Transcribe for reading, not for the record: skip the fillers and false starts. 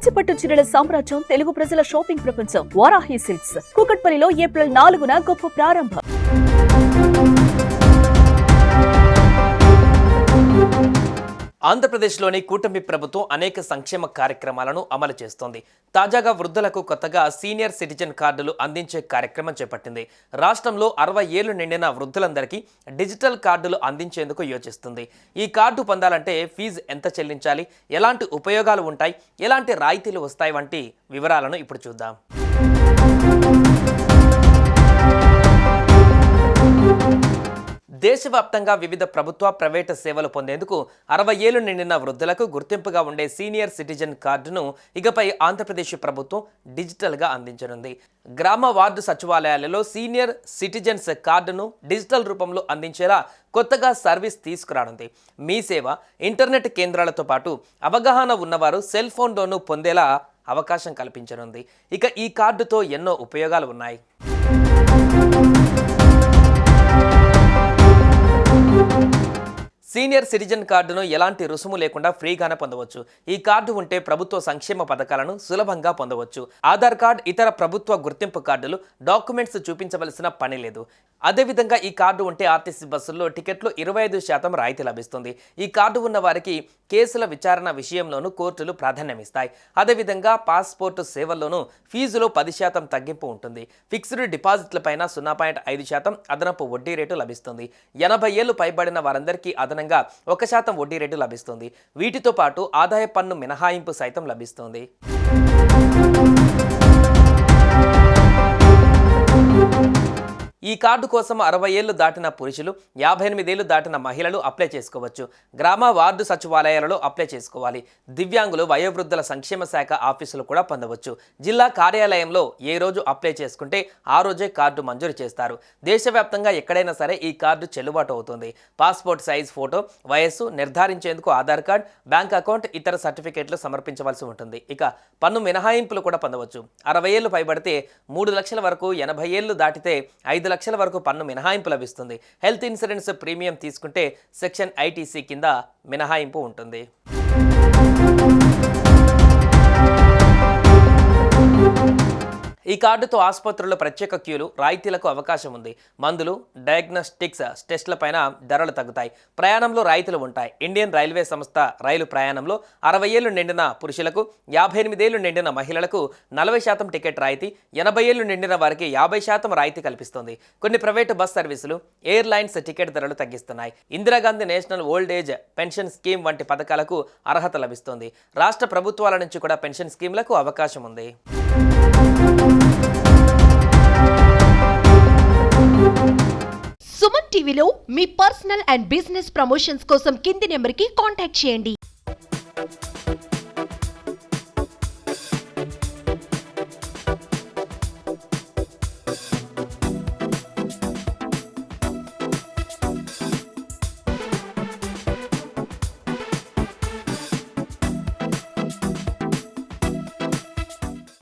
కంచిపట్టు చీరల సామ్రాజ్యం తెలుగు ప్రజల షాపింగ్ ప్రపంచం వారాహి సిల్క్స్ కూకట్పల్లిలో ఏప్రిల్ 4న గొప్ప ప్రారంభం. ఆంధ్రప్రదేశ్లోని కూటమి ప్రభుత్వం అనేక సంక్షేమ కార్యక్రమాలను అమలు చేస్తోంది. తాజాగా వృద్ధులకు కొత్తగా సీనియర్ సిటిజన్ కార్డులు అందించే కార్యక్రమం చేపట్టింది. రాష్ట్రంలో 60 ఏళ్లు నిండిన వృద్ధులందరికీ డిజిటల్ కార్డులు అందించేందుకు యోచిస్తుంది. ఈ కార్డు పొందాలంటే ఫీజు ఎంత చెల్లించాలి, ఎలాంటి ఉపయోగాలు ఉంటాయి, ఎలాంటి రాయితీలు వస్తాయి వంటి వివరాలను ఇప్పుడు చూద్దాం. దేశవ్యాప్తంగా వివిధ ప్రభుత్వ, ప్రైవేటు సేవలు పొందేందుకు 60 ఏళ్లు నిండిన వృద్ధులకు గుర్తింపుగా ఉండే సీనియర్ సిటిజన్ కార్డును ఇకపై ఆంధ్రప్రదేశ్ ప్రభుత్వం డిజిటల్గా అందించనుంది. గ్రామ వార్డు సచివాలయాలలో సీనియర్ సిటిజన్స్ కార్డును డిజిటల్ రూపంలో అందించేలా కొత్తగా సర్వీస్ తీసుకురానుంది. మీ సేవ ఇంటర్నెట్ కేంద్రాలతో పాటు అవగాహన ఉన్నవారు సెల్ ఫోన్లోనూ పొందేలా అవకాశం కల్పించనుంది. ఇక ఈ కార్డుతో ఎన్నో ఉపయోగాలు ఉన్నాయి. సీనియర్ సిటిజన్ కార్డును ఎలాంటి రుసుము లేకుండా ఫ్రీగానే పొందవచ్చు. ఈ కార్డు ఉంటే ప్రభుత్వ సంక్షేమ పథకాలను సులభంగా పొందవచ్చు. ఆధార్ కార్డు, ఇతర ప్రభుత్వ గుర్తింపు కార్డులు, డాక్యుమెంట్స్ చూపించవలసిన పని లేదు. అదేవిధంగా ఈ కార్డు ఉంటే ఆర్టీసీ బస్సుల్లో టికెట్లు 25% రాయితీ లభిస్తుంది. ఈ కార్డు ఉన్న వారికి కేసుల విచారణ విషయంలోనూ కోర్టులు ప్రాధాన్యమిస్తాయి. అదేవిధంగా పాస్పోర్టు సేవల్లోనూ ఫీజులో 10% తగ్గింపు ఉంటుంది. ఫిక్స్డ్ డిపాజిట్లపైన 0.5% అదనపు వడ్డీ రేటు లభిస్తుంది. 80 ఏళ్లు పైబడిన వారందరికీ అదనంగా 1% వడ్డీ రేటు లభిస్తుంది. వీటితో పాటు ఆదాయ పన్ను మినహాయింపు సైతం లభిస్తుంది. ఈ కార్డు కోసం 60 ఏళ్లు దాటిన పురుషులు, 58 ఏళ్లు దాటిన మహిళలు అప్లై చేసుకోవచ్చు. గ్రామ వార్డు సచివాలయాలలో అప్లై చేసుకోవాలి. దివ్యాంగులు, వయోవృద్ధుల సంక్షేమ శాఖ ఆఫీసులు కూడా పొందవచ్చు. జిల్లా కార్యాలయంలో ఏ రోజు అప్లై చేసుకుంటే ఆ రోజే కార్డు మంజూరు చేస్తారు. దేశవ్యాప్తంగా ఎక్కడైనా సరే ఈ కార్డు చెల్లుబాటు అవుతుంది. పాస్పోర్ట్ సైజ్ ఫోటో, వయస్సు నిర్ధారించేందుకు ఆధార్ కార్డ్, బ్యాంక్ అకౌంట్, ఇతర సర్టిఫికేట్లు సమర్పించవలసి ఉంటుంది. ఇక పన్ను మినహాయింపులు కూడా పొందవచ్చు. 60 ఏళ్లు పైబడితే 3 లక్షల వరకు, 80 ఏళ్లు దాటితే 5 లక్షల వరకు పన్ను మినహాయింపు లభిస్తుంది. హెల్త్ ఇన్సూరెన్స్ ప్రీమియం తీసుకుంటే సెక్షన్ ఐటీసీ కింద మినహాయింపు ఉంటుంది. ఈ కార్డుతో ఆసుపత్రుల్లో ప్రత్యేక క్యూలు, రాయితీలకు అవకాశం ఉంది. మందులు, డయాగ్నోస్టిక్స్ టెస్టులపైన ధరలు తగ్గుతాయి. ప్రయాణంలో రాయితీలు ఉంటాయి. ఇండియన్ రైల్వే సంస్థ రైలు ప్రయాణంలో 60 ఏళ్లు నిండిన పురుషులకు, 58 ఏళ్లు నిండిన మహిళలకు 40% టికెట్ రాయితీ, 80 ఏళ్లు నిండిన వారికి 50% రాయితీ కల్పిస్తుంది. కొన్ని ప్రైవేటు బస్ సర్వీసులు, ఎయిర్లైన్స్ టికెట్ ధరలు తగ్గిస్తున్నాయి. Indira Gandhi national old age pension scheme వంటి పథకాలకు అర్హత లభిస్తుంది. రాష్ట్ర ప్రభుత్వాల నుంచి కూడా పెన్షన్ స్కీమ్లకు అవకాశం ఉంది. సుమన్ టీవీలో మీ పర్సనల్ అండ్ బిజినెస్ ప్రమోషన్స్ కోసం కింది నెంబర్కి కాంటాక్ట్ చేయండి.